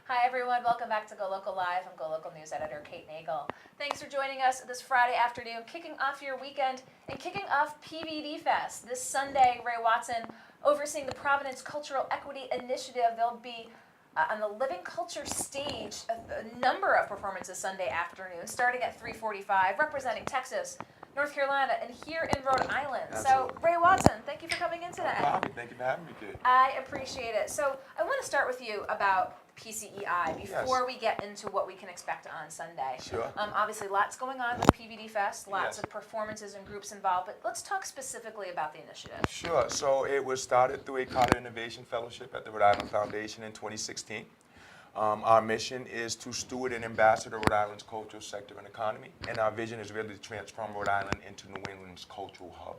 Hi everyone, welcome back to GoLocal Live. I'm GoLocal News Editor Kate Nagel. Thanks for joining us this Friday afternoon, kicking off your weekend and kicking off PVD Fest. This Sunday, Ray Watson, overseeing the Providence Cultural Equity Initiative, they'll be on the Living Culture stage, a number of performances Sunday afternoon, starting at 3:45, representing Texas, North Carolina, and here in Rhode Island. Absolutely. So, Ray Watson, thank you for coming in today. No problem. Thank you for having me, Kate. I appreciate it. So, I want to start with you about PCEI before we get into what we can expect on Sunday. Sure. Obviously, lots going on with PVD Fest, lots Yes. of performances and groups involved, but let's talk specifically about the initiative. Sure. So it was started through a Carter Innovation Fellowship at the Rhode Island Foundation in 2016. Our mission is to steward and ambassador Rhode Island's cultural sector and economy, and our vision is really to transform Rhode Island into New England's cultural hub.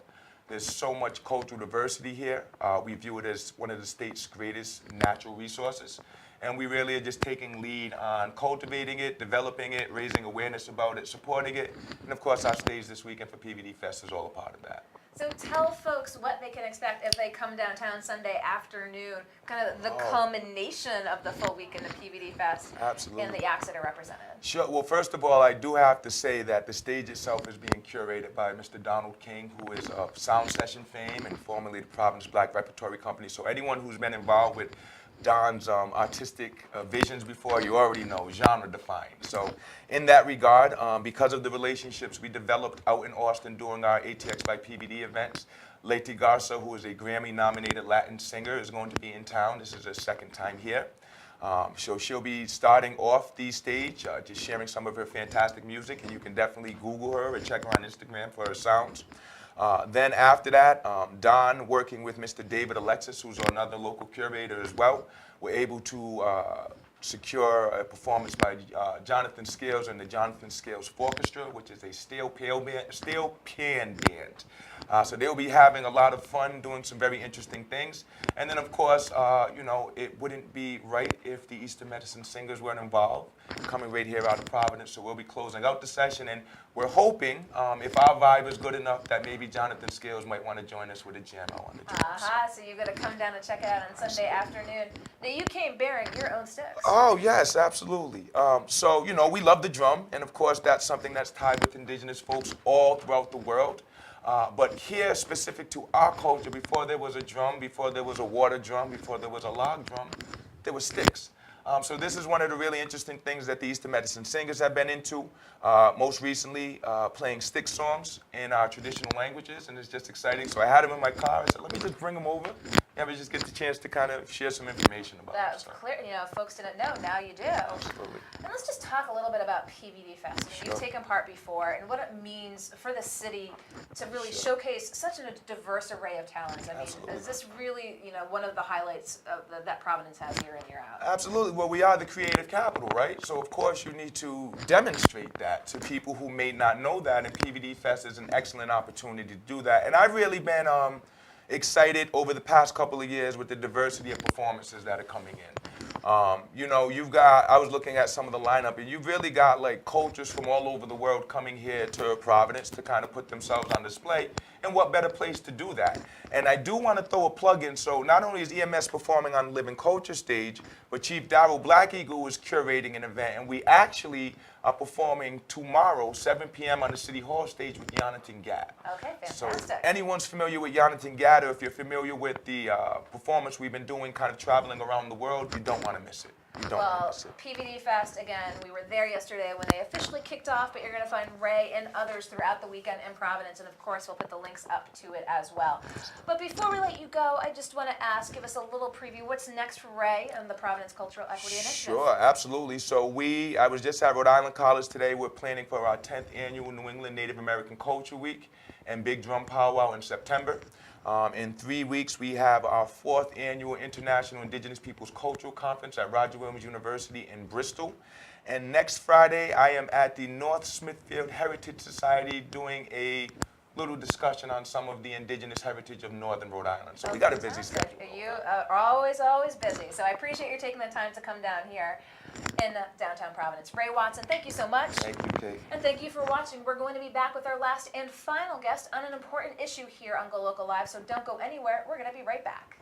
There's so much cultural diversity here. We view it as one of the state's greatest natural resources, and we really are just taking lead on cultivating it, developing it, raising awareness about it, supporting it, and of course our stage this weekend for PVD Fest is all a part of that. So tell folks what they can expect if they come downtown Sunday afternoon, kind of the culmination of the full weekend of PVD Fest. Absolutely. And the acts that are represented. Sure. Well, first of all, I do have to say that the stage itself is being curated by Mr. Donald King, who is of Sound Session fame and formerly the Providence Black Repertory Company. So anyone who's been involved with Don's artistic visions before, you already know, genre defined. So in that regard, because of the relationships we developed out in Austin during our ATX by PVD events, Leti Garza, who is a Grammy-nominated Latin singer, is going to be in town. This is her second time here. So she'll be starting off the stage, just sharing some of her fantastic music, and you can definitely Google her or check her on Instagram for her sounds. Then after that, Don, working with Mr. David Alexis, who's another local curator as well, were able to secure a performance by Jonathan Scales and the Jonathan Scales Orchestra, which is a steel pan band. So they'll be having a lot of fun doing some very interesting things. And then, of course, you know, it wouldn't be right if the Eastern Medicine Singers weren't involved, coming right here out of Providence. So we'll be closing out the session, and we're hoping, if our vibe is good enough, that maybe Jonathan Scales might want to join us with a jam on the drums. So you've got to come down and check it out on Sunday afternoon. Now, you came bearing your own sticks. Oh, yes, absolutely. So, you know, we love the drum, and of course, that's something that's tied with indigenous folks all throughout the world. But here, specific to our culture, before there was a drum, before there was a water drum, before there was a log drum, there were sticks. So this is one of the really interesting things that the Eastern Medicine Singers have been into, most recently playing stick songs in our traditional languages, and it's just exciting. So I had them in my car. I said, let me just bring them over, and we just get the chance to kind of share some information about That them. was clear. You know, folks didn't know. Now you do. Absolutely. And let's just talk a little bit about PVD Fest. I mean, you've taken part before, and what it means for the city to really showcase such a diverse array of talents. I mean, Absolutely. is this really, you know, one of the highlights of that Providence has year in, year out? Absolutely. Well, we are the creative capital, right? So, of course, you need to demonstrate that to people who may not know that, and PVD Fest is an excellent opportunity to do that. And I've really been excited over the past couple of years with the diversity of performances that are coming in. You know, I was looking at some of the lineup, and you've really got like cultures from all over the world coming here to Providence to kind of put themselves on display. And what better place to do that? And I do want to throw a plug in. So not only is EMS performing on the Living Culture stage, but Chief Darryl Black Eagle is curating an event, and we actually are performing tomorrow, 7 p.m. on the City Hall stage with Jonathan Gadd. Okay, So fantastic. anyone's familiar with Jonathan Gadd, or if you're familiar with the performance we've been doing, kind of traveling around the world, you don't want to miss it. You don't want to Well, miss it. PVD Fest, again, we were there yesterday when they officially kicked off, but you're going to find Ray and others throughout the weekend in Providence, and of course we'll put the links up to it as well. But before we let you go, I just want to ask, give us a little preview, what's next for Ray and the Providence Cultural Equity Initiative? Sure, absolutely. So I was just at Rhode Island College today. We're planning for our 10th annual New England Native American Culture Week and Big Drum Powwow in September. In 3 weeks, we have our 4th annual International Indigenous Peoples Cultural Conference at Roger Williams University in Bristol. And next Friday, I am at the North Smithfield Heritage Society doing a little discussion on some of the indigenous heritage of Northern Rhode Island. So we got a busy schedule. You are always busy. So I appreciate you taking the time to come down here in downtown Providence. Ray Watson, thank you so much. Thank you, Kate. And thank you for watching. We're going to be back with our last and final guest on an important issue here on GoLocal Live, so don't go anywhere. We're going to be right back.